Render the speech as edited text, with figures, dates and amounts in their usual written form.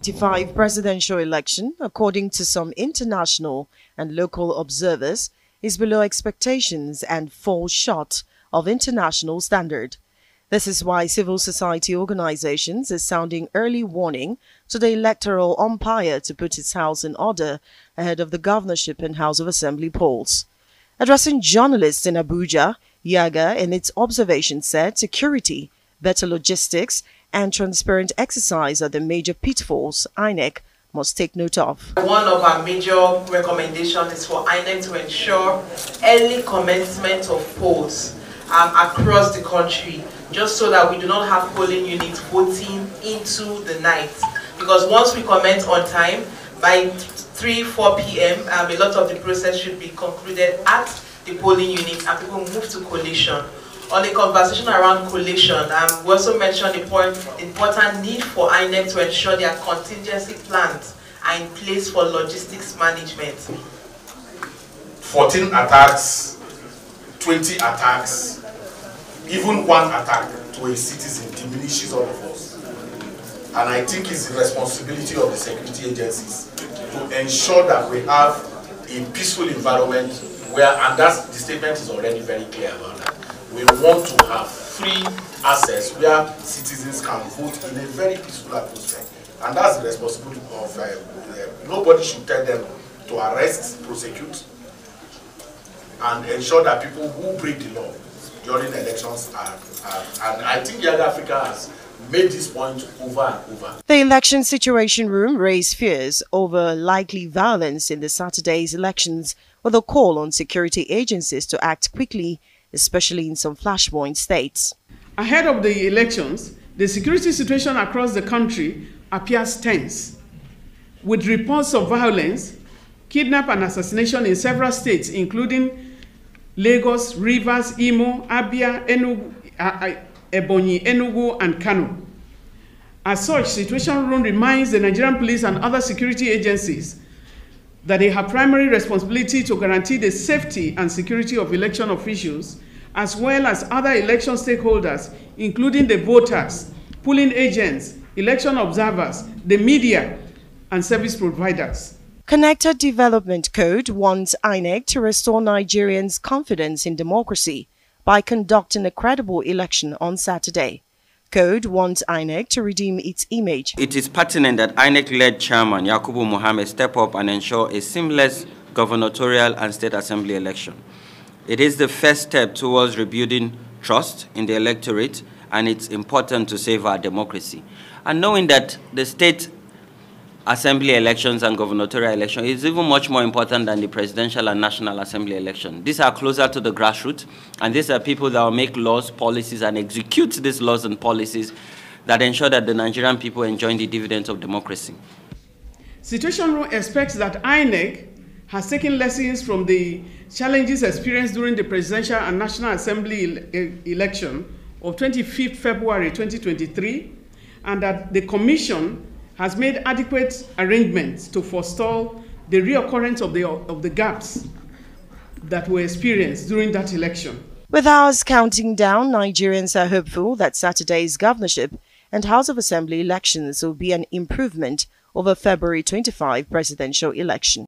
2025 presidential election, according to some international and local observers, is below expectations and falls short of international standard. This is why civil society organizations are sounding early warning to the electoral umpire to put its house in order ahead of the governorship and House of Assembly polls. Addressing journalists in Abuja, Yaga, in its observation, said security, better logistics, and transparent exercise are the major pitfalls INEC must take note of. One of our major recommendations is for INEC to ensure early commencement of polls across the country, just so that we do not have polling units voting into the night. Because once we commence on time, by 3-4 p.m., a lot of the process should be concluded at the polling unit and people move to collation. On the conversation around collation, we also mentioned the important need for INEC to ensure their contingency plans are in place for logistics management. 14 attacks, 20 attacks, even one attack to a citizen diminishes all of us. And I think it's the responsibility of the security agencies to ensure that we have a peaceful environment where, and the statement is already very clear about that. We want to have free access where citizens can vote in a very peaceful atmosphere. And that's the responsibility of, nobody should tell them to arrest, prosecute, and ensure that people who break the law during elections are and I think Young Africa has made this point over and over. The election situation room raised fears over likely violence in the Saturday's elections, with a call on security agencies to act quickly, especially in some flashpoint states. Ahead of the elections, the security situation across the country appears tense, with reports of violence, kidnap and assassination in several states, including Lagos, Rivers, Imo, Abia, Ebonyi, Enugu, and Kano. As such, Situation Room reminds the Nigerian police and other security agencies that they have primary responsibility to guarantee the safety and security of election officials, as well as other election stakeholders, including the voters, polling agents, election observers, the media, and service providers. Connected Development Code wants INEC to restore Nigerians' confidence in democracy by conducting a credible election on Saturday. Code wants INEC to redeem its image. It is pertinent that INEC-led Chairman Yakubu Mohammed step up and ensure a seamless gubernatorial and state assembly election. It is the first step towards rebuilding trust in the electorate, and it's important to save our democracy. And knowing that the state assembly elections and gubernatorial election is even much more important than the presidential and national assembly election. These are closer to the grassroots, and these are people that will make laws, policies, and execute these laws and policies that ensure that the Nigerian people enjoy the dividends of democracy. Situation Room expects that INEC has taken lessons from the challenges experienced during the presidential and national assembly election of 25th February 2023, and that the Commission has made adequate arrangements to forestall the reoccurrence of the gaps that were experienced during that election. With hours counting down, Nigerians are hopeful that Saturday's governorship and House of Assembly elections will be an improvement over February 25 presidential election.